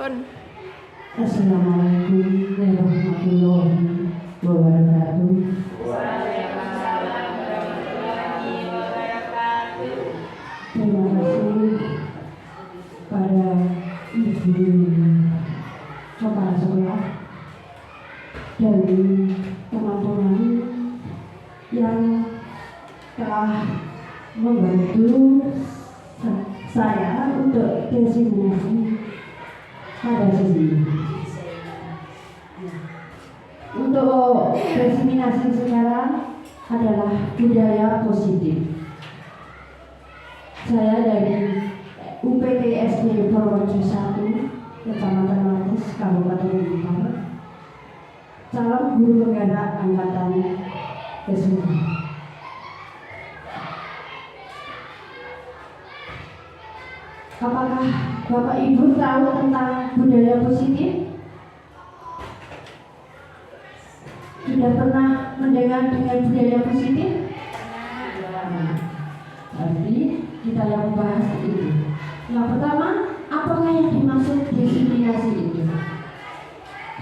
Assalamualaikum warahmatullahi wabarakatuh. Waalaikumsalam warahmatullahi wabarakatuh. Terima kasih pada Ibu Kepala Sekolah dan teman-teman yang telah membantu saya untuk diseminasi pada sini. Untuk diseminasi sekarang adalah budaya positif. Saya dari UPTSD Purworejo 1, Kecamatan Matis, Kabupaten Blitar, calon guru penggerak angkatan ke-9. Apakah Bapak Ibu tahu tentang budaya positif? Sudah pernah mendengar dengan budaya positif? Nah, berarti kita yang membahas itu. Yang pertama, apakah yang dimaksud diskriminasi itu?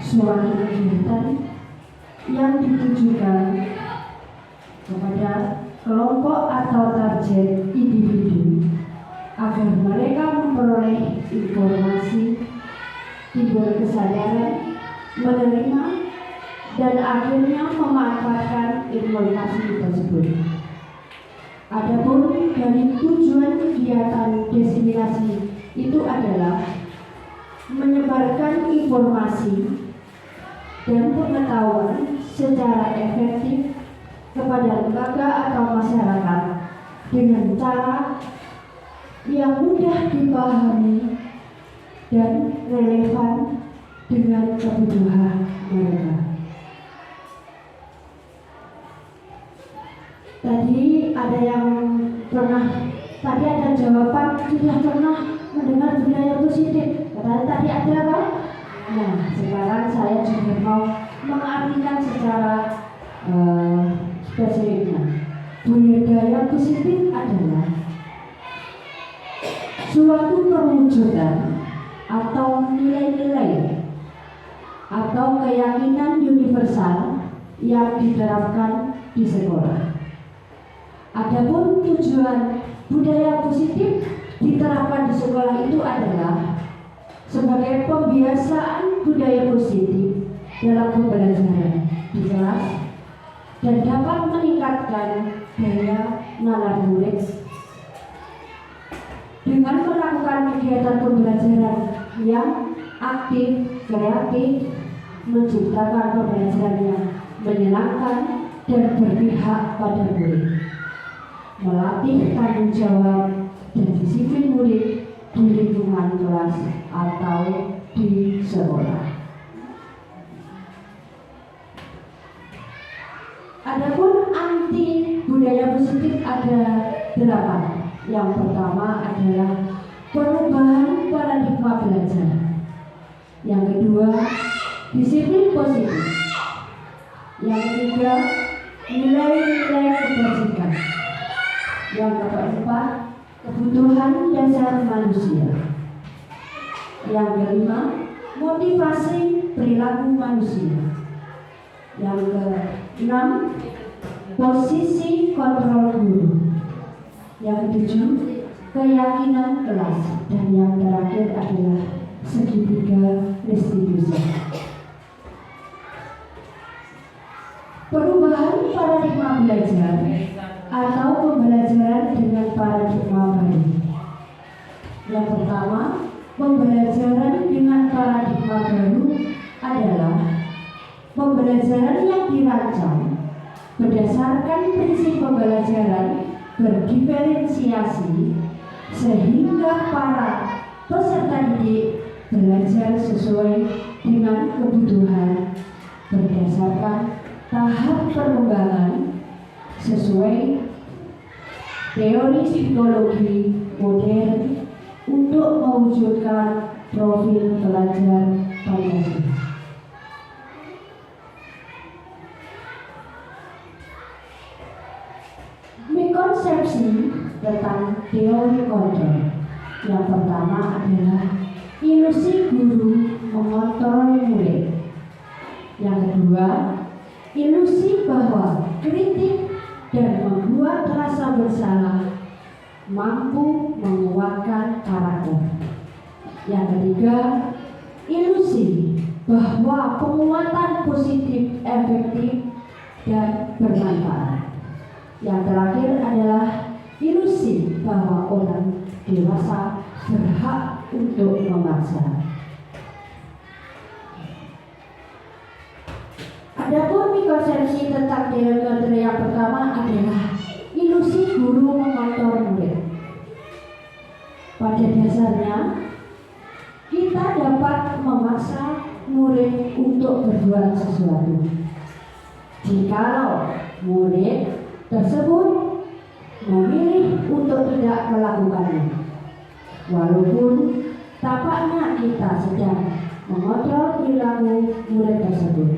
Suatu kegiatan yang ditujukan kepada kelompok atau target individu agar mereka memperoleh informasi, timbul kesadaran, menerima, dan akhirnya memanfaatkan informasi tersebut. Adapun dari tujuan kegiatan diseminasi itu adalah menyebarkan informasi dan pengetahuan secara efektif kepada lembaga atau masyarakat dengan cara yang mudah dipahami dan relevan dengan kebutuhan mereka. Tadi ada jawaban sudah pernah mendengar budaya positif. Tadi ada apa? Nah, sekarang saya juga mau mengartikan secara spesifiknya. Budaya positif adalah suatu perwujudan atau nilai-nilai atau keyakinan universal yang diterapkan di sekolah. Adapun tujuan budaya positif diterapkan di sekolah itu adalah sebagai pembiasaan budaya positif dalam pembelajaran di kelas dan dapat meningkatkan daya nalar murid dengan melakukan kegiatan pembelajaran yang aktif, kreatif, menciptakan pembelajaran yang menyenangkan dan berpihak pada murid, melatih tanggung jawab dan disiplin murid di lingkungan kelas atau di sekolah. Adapun anti budaya positif ada 8. Yang pertama adalah perubahan paradigma belajar. Yang kedua, disiplin positif. Yang ketiga, nilai-nilai kebajikan. Yang keempat, kebutuhan dasar manusia. Yang kelima, motivasi perilaku manusia. Yang keenam, posisi kontrol guru. Yang ketujuh, keyakinan kelas. Dan yang terakhir adalah segitiga restitusi. Perubahan paradigma belajar atau pembelajaran dengan paradigma baru. Yang pertama, pembelajaran dengan paradigma baru adalah pembelajaran yang dirancang berdasarkan prinsip pembelajaran berdiferensiasi sehingga para peserta didik belajar sesuai dengan kebutuhan berdasarkan tahap perkembangan sesuai teori psikologi modern untuk mewujudkan profil pelajar Pancasila. Konsepsi tentang teori kontrol. Yang pertama adalah ilusi guru mengontrol murid. Yang kedua, ilusi bahwa kritik dan membuat rasa bersalah mampu menguatkan karakter. Yang ketiga, ilusi bahwa penguatan positif efektif dan bermanfaat. Yang terakhir adalah ilusi bahwa orang dewasa berhak untuk memaksa. Adapun miskonsepsi tentang delegasi yang pertama adalah ilusi guru mengontrol murid. Pada dasarnya, kita dapat memaksa murid untuk berbuat sesuatu. Jikalau murid tersebut memilih untuk tidak melakukannya, walaupun tampaknya kita sedang mengontrol perilaku murid tersebut.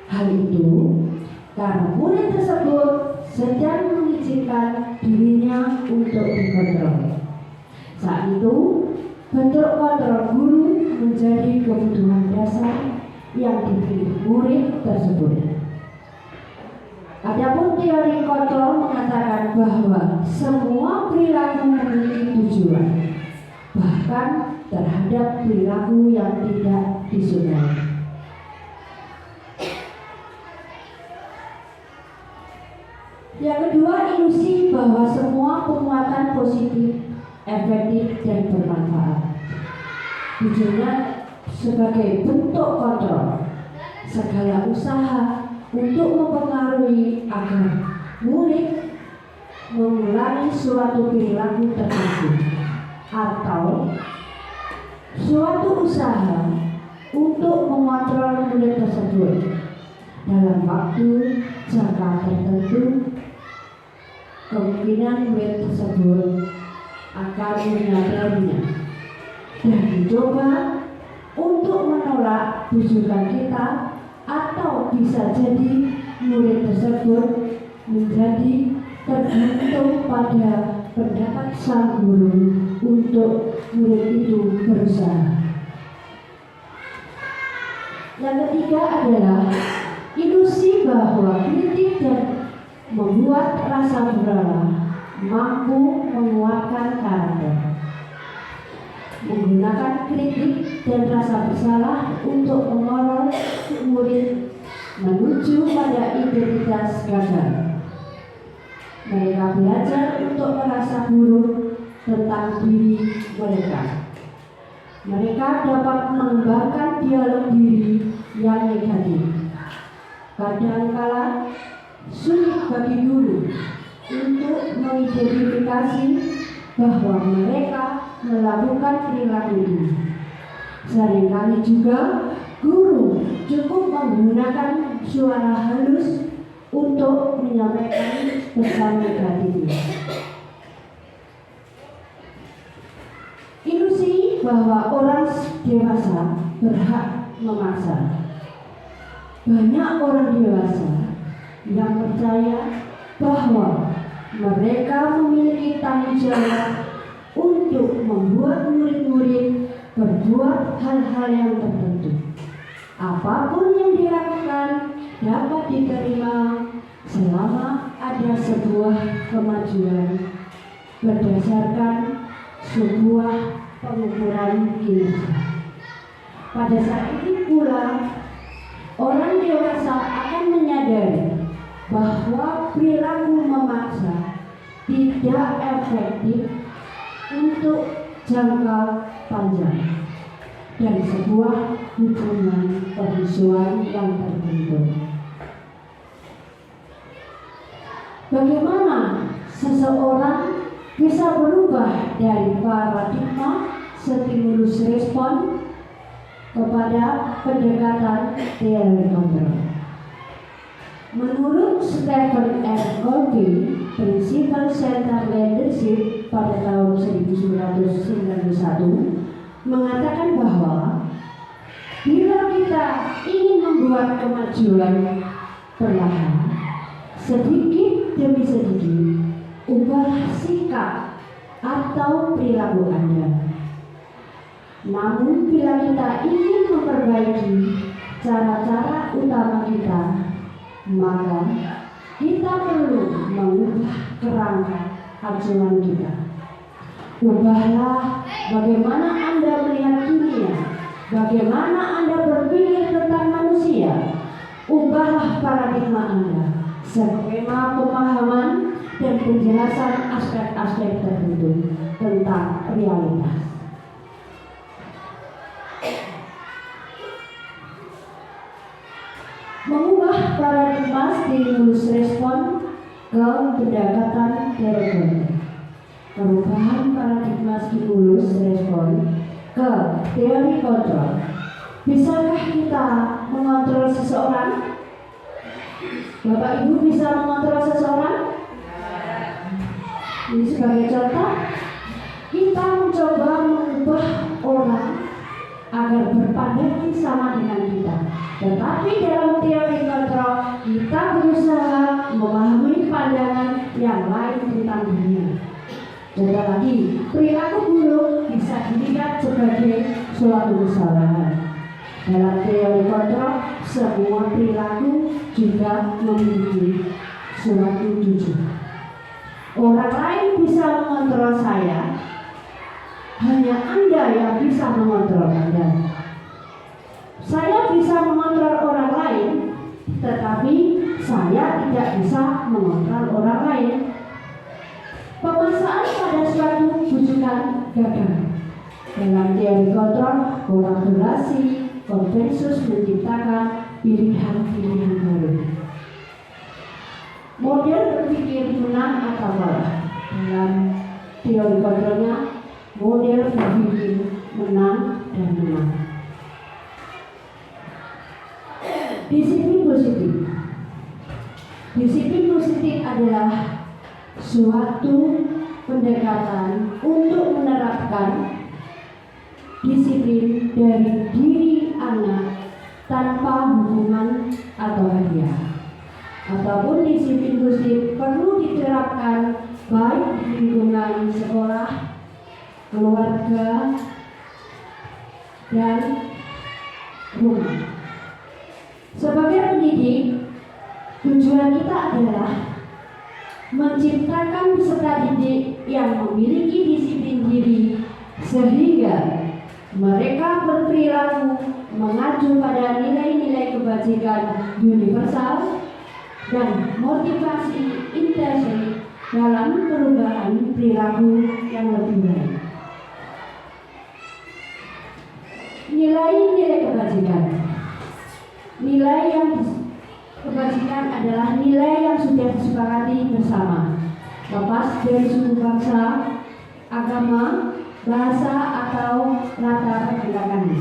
Hal itu karena murid tersebut sedang mengizinkan dirinya untuk dikontrol. Saat itu, bentuk kontrol guru menjadi kebutuhan dasar yang dipilih murid tersebut. Adapun teori kontrol mengatakan bahwa semua perilaku memiliki tujuan, bahkan terhadap perilaku yang tidak disukai. Yang kedua, ilusi bahwa semua penguatan positif, efektif, dan bermanfaat. Tujuannya sebagai bentuk kontrol segala usaha untuk mempengaruhi agar murid mengulangi suatu perilaku tertentu atau suatu usaha untuk mengontrol murid tersebut dalam waktu jangka tertentu. Kemungkinan murid tersebut akan menyadarinya dan mencoba untuk menolak bujukan kita, atau bisa jadi murid tersebut menjadi tergantung pada pendapat sang guru untuk murid itu berusaha. Yang ketiga adalah ilusi bahwa kritik dan membuat rasa bersalah mampu menguatkan karakter. Menggunakan kritik dan rasa bersalah untuk mengoror murid menuju pada identitas gagal. Mereka belajar untuk merasa buruk tentang diri mereka. Mereka dapat mengembangkan dialog diri yang negatif. Kadangkala sulit bagi guru untuk mengidentifikasi bahwa mereka melakukan perilaku ini. Seringkali juga guru cukup menggunakan suara halus untuk menyampaikan pesan negatifnya. Ilusi bahwa orang dewasa berhak memaksa. Banyak orang dewasa yang percaya bahwa mereka memiliki tanggung jawab untuk membuat murid-murid berbuat hal-hal yang tertentu. Apapun yang dilakukan dapat diterima selama ada sebuah kemajuan berdasarkan sebuah pengukuran kinerja. Pada saat itu pula orang dewasa akan menyadari bahwa perilaku memaksa tidak efektif untuk jangka panjang dan sebuah hubungan permusuhan yang terbentuk. Bagaimana seseorang bisa berubah dari paradigma stimulus respon kepada pendekatan teori kontrol? Menurut Stephen R. Covey, Principle Center Leadership pada tahun 1991 mengatakan bahwa bila kita ingin membuat kemajuan perlahan, sedikit demi sedikit, ubah sikap atau perilaku Anda. Namun bila kita ingin memperbaiki cara-cara utama kita, maka kita perlu mengubah kerangka acuan kita. Ubahlah bagaimana Anda melihat dunia, bagaimana Anda berpikir tentang manusia. Ubahlah paradigma Anda, skema pemahaman dan penjelasan aspek-aspek tertentu tentang realitas. Mengubah paradigma stimulus respon ke pendekatan teori. Perubahan paradigma stimulus respon ke teori kontrol. Bisakah kita mengontrol seseorang? Bapak Ibu bisa mengontrol seseorang? Ini sebagai contoh, kita mencoba mengubah orang agar berpandangan sama dengan kita. Tetapi dalam teori kontrol, kita berusaha memahami pandangan yang lain tentang dunia. Contoh lagi, perilaku buruk bisa dilihat sebagai suatu kesalahan. Dalam teori kontrol, semua perilaku juga memiliki suatu tujuan. Orang lain bisa mengontrol saya, hanya Anda yang bisa mengontrol Anda. Saya bisa mengontrol orang lain, tetapi saya tidak bisa mengontrol orang lain. Pemaksaan pada suatu bujukan gagal. Dalam teori kontrol, kolaborasi konsensus menciptakan pilihan-pilihan baru. Model berpikir menang atau kalah. Dalam teori kontrolnya, model berpikir menang dan menang. Disiplin positif. Disiplin positif adalah suatu pendekatan untuk menerapkan disiplin dari diri anak tanpa hukuman atau hadiah. Ataupun disiplin positif perlu diterapkan baik di lingkungan sekolah, keluarga, dan rumah. Sebagai pendidik, tujuan kita adalah menciptakan peserta didik yang memiliki disiplin diri sehingga mereka berperilaku mengacu pada nilai-nilai kebajikan universal dan motivasi intensif dalam perubahan perilaku yang lebih baik. Nilai-nilai kebajikan. Nilai yang kebajikan adalah nilai yang sudah disepakati bersama, lepas dari suku bangsa, agama, bahasa, atau latar belakang.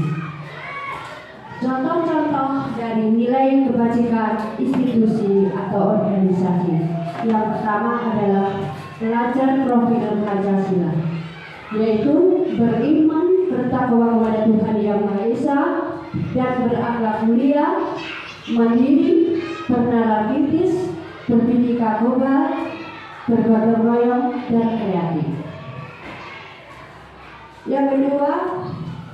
Contoh-contoh dari nilai kebajikan institusi atau organisasi. Yang pertama adalah pelajar profil Pancasila, yaitu beriman, bertakwa kepada Tuhan Yang Maha Esa, dan berakhlak mulia, mandiri, bernalar kritis, berbidika global, bergotong royong, dan kreatif. Yang kedua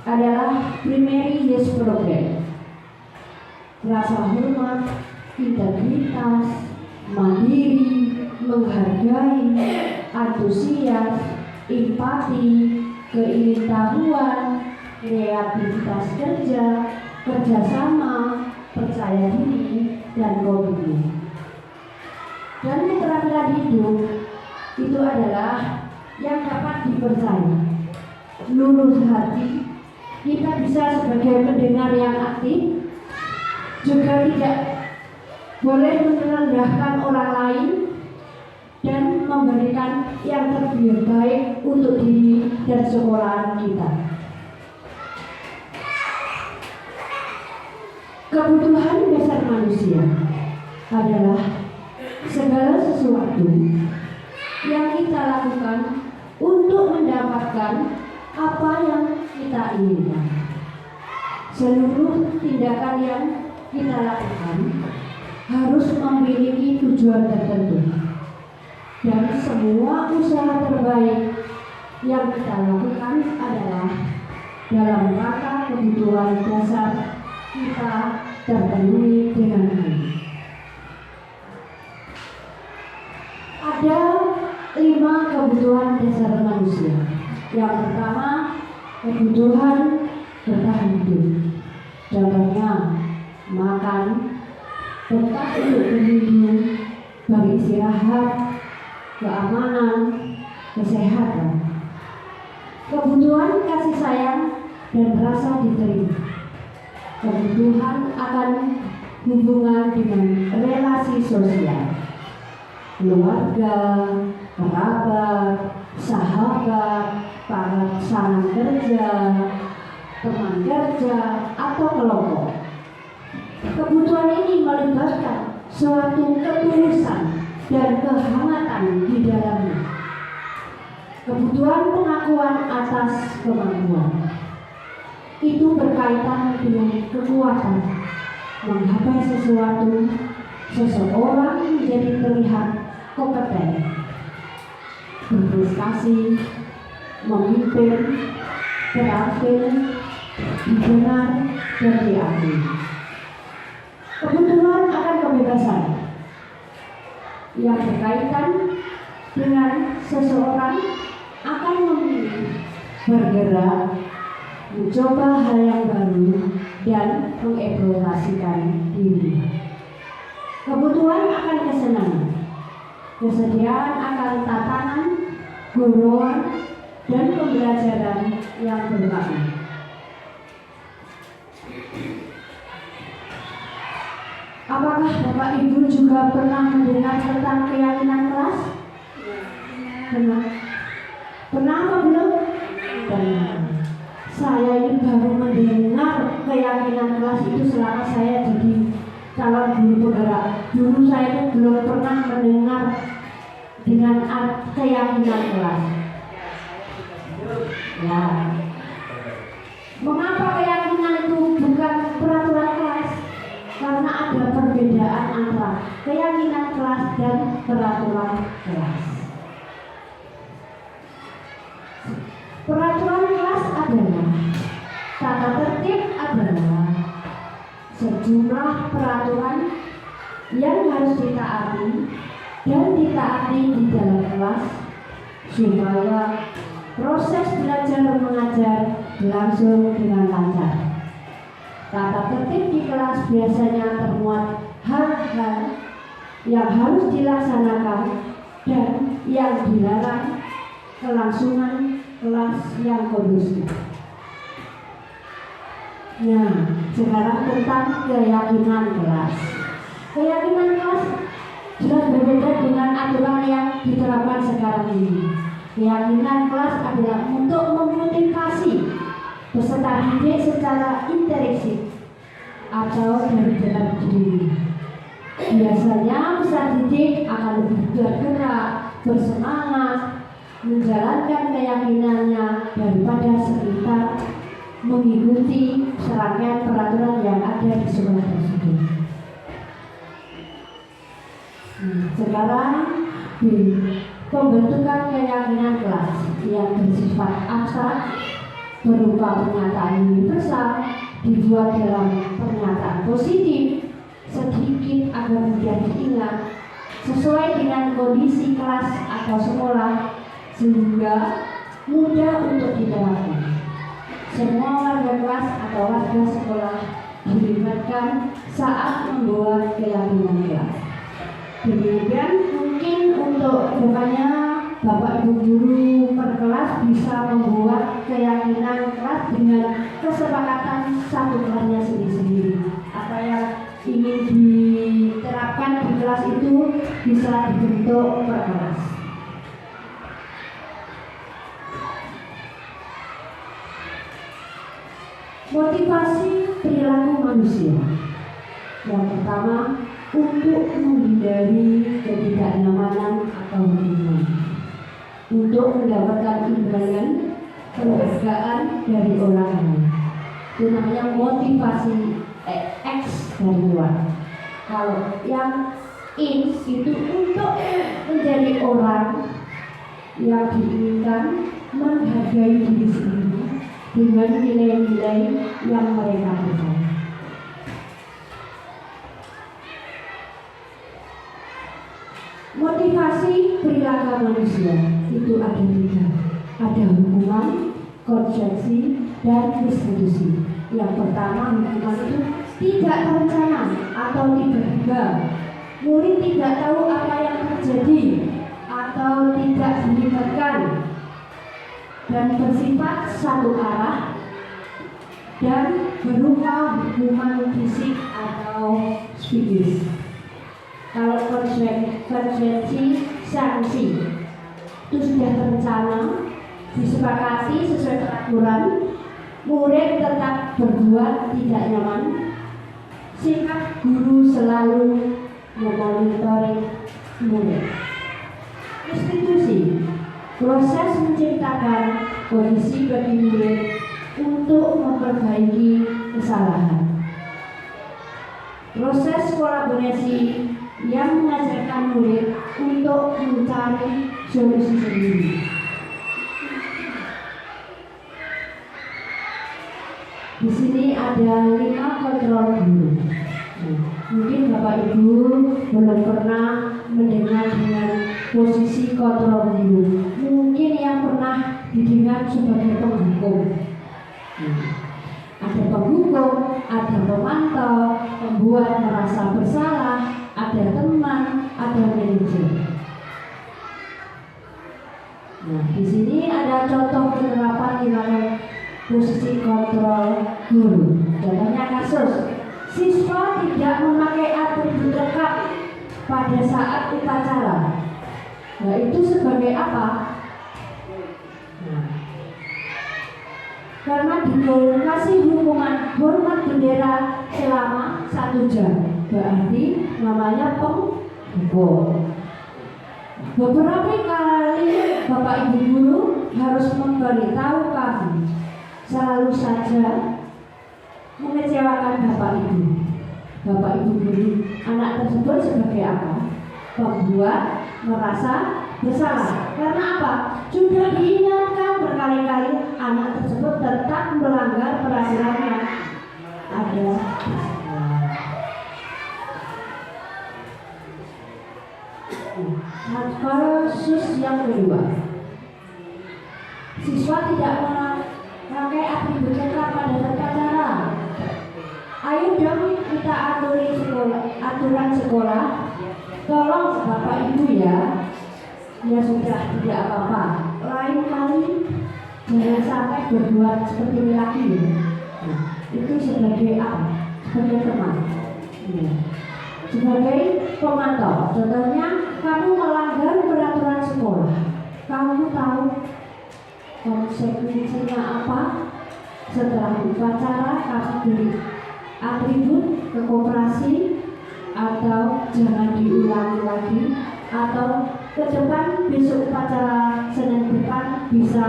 adalah primary yes program. Rasa hormat, integritas, mandiri, menghargai, antusias, empati, keingintahuan, kreativitas kerja, kerjasama, percaya diri, dan komitmen. Dan keterampilan hidup itu adalah yang dapat dipercaya, lurus hati, kita bisa sebagai pendengar yang aktif, juga tidak boleh merendahkan orang lain, dan memberikan yang terbaik untuk diri dan sekolahan kita. Kebutuhan dasar manusia adalah segala sesuatu yang kita lakukan untuk mendapatkan apa yang kita inginkan. Seluruh tindakan yang kita lakukan harus memiliki tujuan tertentu, dan semua usaha terbaik yang kita lakukan adalah dalam rangka kebutuhan dasar kita terpenuhi dengan baik. Ada 5 kebutuhan dasar manusia. Yang pertama, kebutuhan bertahan hidup. Contohnya, makan, tempat untuk berlindung, beristirahat, keamanan, kesehatan. Kebutuhan kasih sayang dan rasa diterima. Kebutuhan akan hubungan dengan relasi sosial, keluarga, kerabat, sahabat, pasangan kerja, teman kerja, atau kelompok. Kebutuhan ini melibatkan suatu ketulusan dan kehangatan di dalamnya. Kebutuhan pengakuan atas kemampuan itu berkaitan dengan kekuatan menggapai sesuatu. Seseorang menjadi terlihat kompeten, berprestasi, memimpin, terampil, didengar, dan diakui. Kebutuhan akan kebebasan yang berkaitan dengan seseorang akan memilih, bergerak, mencoba hal yang baru, dan mengeksplorasikan diri. Kebutuhan akan kesenangan, kesediaan akan tatanan, gurauan, dan pembelajaran yang bermakna. Apakah Bapak Ibu juga pernah mendengar tentang keyakinan kelas? Pernah? Pernah apa belum? Pernah. Saya ini baru mendengar keyakinan kelas itu selama saya jadi calon guru penggerak. Dulu saya itu belum pernah mendengar dengan keyakinan kelas. Ya. Mengapa keyakinan itu bukan peraturan kelas? Karena ada perbedaan antara keyakinan kelas dan peraturan kelas. Peraturan kelas adalah tata tertib adalah sejumlah peraturan yang harus ditaati dan ditaati di dalam kelas supaya proses belajar mengajar berlangsung dengan lancar. Tata tertib di kelas biasanya termuat hal-hal yang harus dilaksanakan dan yang dilarang, kelangsungan kelas yang kondusif. Nah, sekarang tentang keyakinan kelas. Keyakinan kelas jelas berbeda dengan aturan yang diterapkan sekarang ini. Keyakinan kelas adalah untuk memotivasi peserta didik secara interaksi atau dari dalam diri. Biasanya peserta didik akan lebih bergerak, bersemangat, menjalankan keyakinannya daripada sekitar mengikuti serangkaian peraturan yang ada di sekolah tersebut. Sekarang di pembentukan keyakinan kelas yang bersifat abstrak berupa pernyataan universal dibuat dalam pernyataan positif sedikit agar mudah diingat sesuai dengan kondisi kelas atau sekolah sehingga mudah untuk diterapkan. Semua warga kelas atau warga sekolah dilibatkan saat membuat keyakinan kelas. Demikian mungkin untuk kedepannya Bapak Ibu guru per kelas bisa membuat keyakinan kelas dengan kesepakatan satu kelasnya sendiri-sendiri. Apa yang ingin diterapkan di kelas itu bisa dibentuk per kelas. Motivasi perilaku manusia. Yang pertama, untuk menghindari ketidaknyamanan atau hubungan, untuk mendapatkan imbalan penghargaan dari orang lain. Itu namanya motivasi X dari luar. Kalau yang in itu untuk menjadi orang yang diinginkan menghargai diri sendiri dengan nilai-nilai yang mereka percaya. Motivasi perilaku manusia itu ada tiga. Ada hukuman, konsekuensi, dan distribusi. Yang pertama, hukuman itu tidak terencana atau tiba-tiba. Murid tidak tahu apa yang terjadi atau tidak dilibatkan dan bersifat satu arah dan berupa hukuman fisik atau psikis. Kalau konsekuensi sanksi itu sudah terencana, disepakati sesuai peraturan, murid tetap berbuat tidak nyaman, sikap guru selalu memonitoring murid. Institusi, proses menciptakan kondisi bagi murid untuk memperbaiki kesalahan. Proses kolaborasi yang mengajarkan murid untuk mencari solusi sendiri. Di sini ada 5 kontrol guru. Mungkin Bapak Ibu belum pernah mendengar dengan posisi kontrol guru. Mungkin yang pernah didengar sebagai penghukum. Ada penghukum, ada pemantau, pembuat merasa bersalah, ada teman, ada manajer. Nah, di sini ada contoh penerapan di mana posisi kontrol guru. Contohnya kasus siswa tidak memakai atribut lengkap pada saat upacara. Nah, itu sebagai apa? Karena dikasih hukuman hormat bendera selama 1 jam, berarti namanya penghukum. Beberapa kali Bapak Ibu guru harus memberitahu kami, selalu saja mengecewakan Bapak Ibu. Bapak Ibu guru, anak tersebut sebagai apa? Pembuat merasa bersalah. Karena apa? Sudah diingatkan berkali-kali, anak tersebut tetap melanggar peraturan yang ada. Kasus yang kedua, siswa tidak memakai atribut lengkap pada saat upacara. Ayo dong kita aturan sekolah. Tolong Bapak Ibu ya sudah tidak apa-apa. Lain kali jangan sampai berbuat seperti ini lagi. Itu sebagai apa? Sebagai teman. Sebagai pemantau. Contohnya, kamu melanggar peraturan sekolah. Kamu tahu konsekuensinya apa? Setelah upacara kamu beri atribut ke koperasi, atau jangan diulangi lagi, atau ke depan besok upacara Senin depan bisa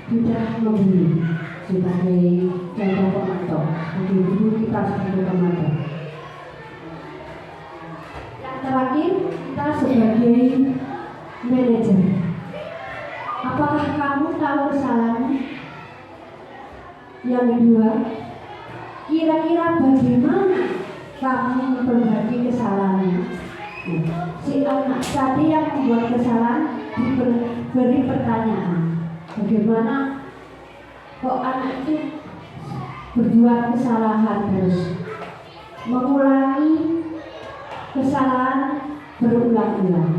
tidak membeli. Sebagai contoh pemantau, bagi guru kita sebagai pemantau. Yang terakhir, kita sebagai manajer. Apakah kamu tahu kesalahannya? Yang kedua, kira-kira bagaimana kamu memperbaiki kesalahannya? Si anak tadi yang membuat kesalahan diberi pertanyaan, bagaimana kok anak itu berbuat kesalahan terus, mengulangi kesalahan berulang-ulang.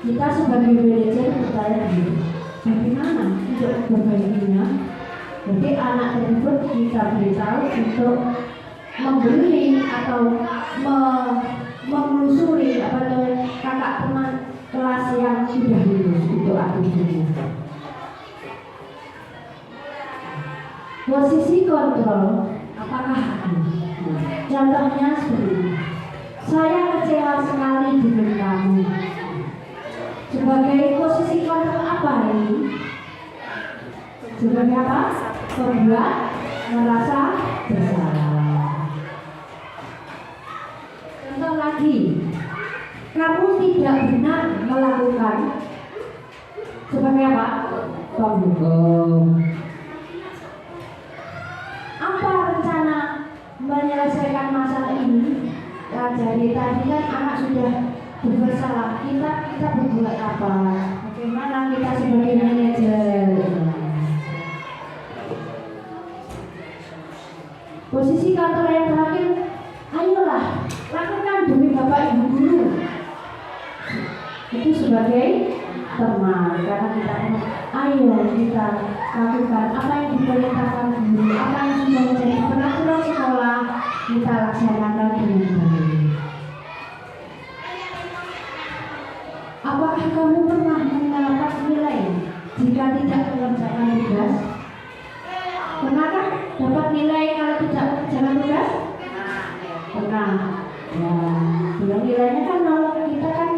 Kita sebagai manajer bertanya diri, bagaimana untuk memperbaikinya? Jadi anak tersebut kita beritahu untuk membeli atau menelusuri kakak teman kelas yang sudah lulus untuk atributnya. Posisi kontrol, apakah ada? Contohnya seperti ini. Saya kecewa sekali dengan kamu. Sebagai posisi kontrol apa ini? Sebagai apa? Pembuat merasa bersalah. Contoh lagi, kamu tidak benar melakukan. Sebagai apa? Penghukum. menyelesaikan masalah ini. Dari tadi kan anak sudah bersalah, kita berbuat apa? Bagaimana kita sebagai manajer? Posisi kantor yang terakhir, ayolah lakukan demi Bapak Ibu guru. Itu sebagai teman, karena kita ayo kita lakukan apa yang diperintahkan guru, apa yang sudah menjadi peraturan sekolah, kita laksanakan dengan baik. Apakah kamu pernah mendapat nilai jika tidak mengerjakan tugas? Pernahkah dapat nilai kalau tidak mengerjakan tugas? Pernah. Ya, bila nilainya kan nol, kita kan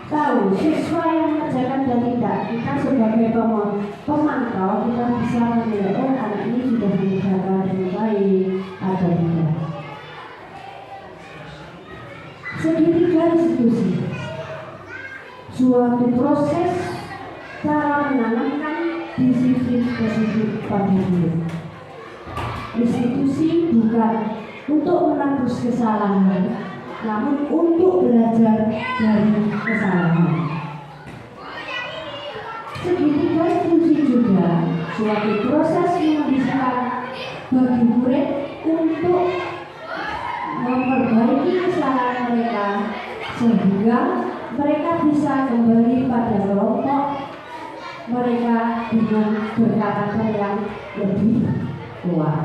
tahu siswa yang mengerjakan dan tidak. Kita sebagai pemantau kita bisa menilai, oh anak ini sudah mengerjakan dengan baik atau tidak. Segitiga institusi, suatu proses cara menanamkan disiplin positif pada diri. Institusi bukan untuk menebus kesalahan, namun untuk belajar dari kesalahan. Segitiga institusi juga suatu proses menghabiskan bagi murid untuk memperbaiki kesalahan mereka sehingga mereka bisa kembali pada kelompok mereka dengan berkarakter yang lebih kuat.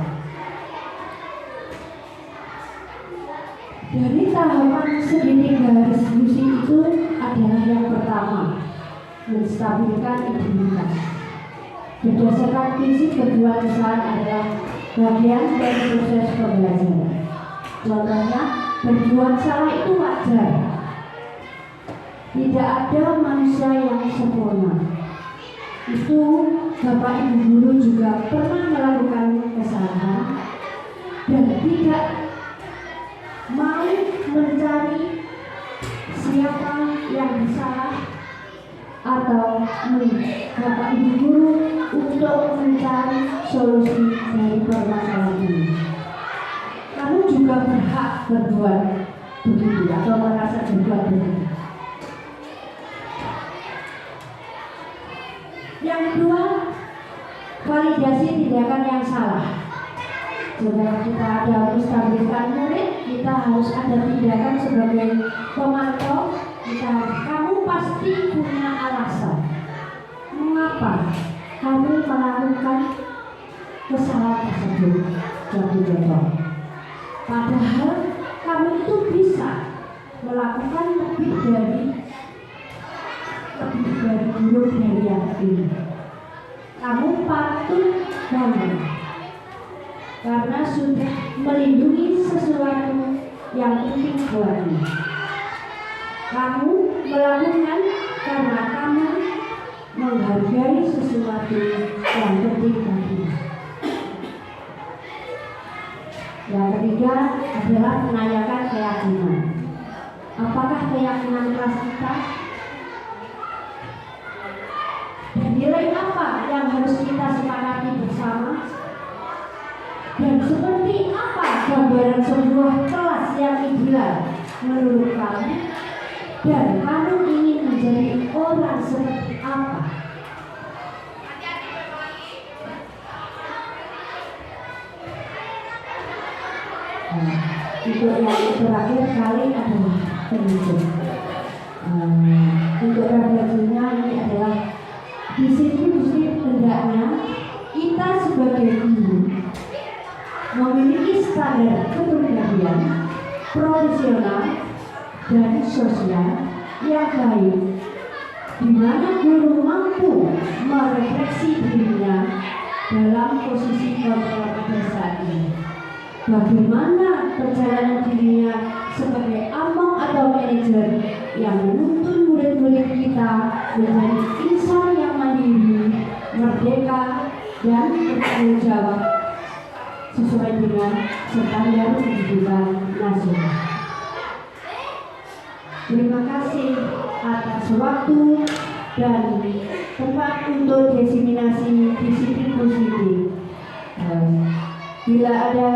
Dari tahapan segitiga diskusi itu adalah yang pertama, menstabilkan identitas. Berdasarkan prinsip berbuat kesalahan adalah bagian dari proses pembelajaran. Contohnya, berbuat salah itu wajar. Tidak ada manusia yang sempurna. Itu Bapak Ibu guru juga pernah melakukan kesalahan dan tidak mau mencari siapa yang salah atau Bapak Ibu guru untuk mencari solusi dari permasalahan ini. Kamu juga berhak berbuat begitu atau merasa berbuat begitu. Yang kedua, validasi tindakan yang salah. Jika kita ada menstabilkan murid, kita harus ada tindakan sebagai pemantau. Kamu pasti punya alasan mengapa kamu melakukan kesalahan tersebut. Contoh, padahal kamu itu bisa melakukan lebih dari guru dari yang ini. Kamu patut banget karena sudah melindungi sesuatu yang penting buatmu. Kamu melakukan karena kamu menghargai sesuatu yang penting bagimu. Yang ketiga adalah menanyakan keyakinan. Apakah keyakinan kelas kita? Dan nilai apa yang harus kita sepakati bersama? Dan seperti apa gambaran sebuah kelas yang ideal menurut kamu? Dan kamu ingin menjadi orang seperti apa? Untuk yang terakhir kali adalah penunjuk. Untuk referensinya ini adalah di sini hendaknya kita sebagai guru memiliki standar kepribadian, profesional dan sosial yang baik, di mana guru mampu merefleksi dirinya dalam posisi kontrol pada saat ini. Bagaimana perjalanan dirinya sebagai among atau manajer yang menuntun murid-murid kita menjadi insan yang mandiri, merdeka, dan bertanggung jawab sesuai dengan standar pendidikan nasional. Terima kasih atas waktu dan tempat untuk diseminasi disiplin positif. Bila ada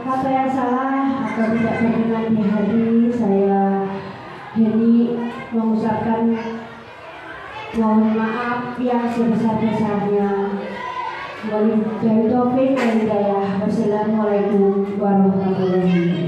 kata yang salah atau tidak berkenan di hati, saya Heni mengucapkan mohon maaf yang sebesar-besarnya. Wabillahi taufiq wal hidayah. Wassalamualaikum warahmatullahi wabarakatuh.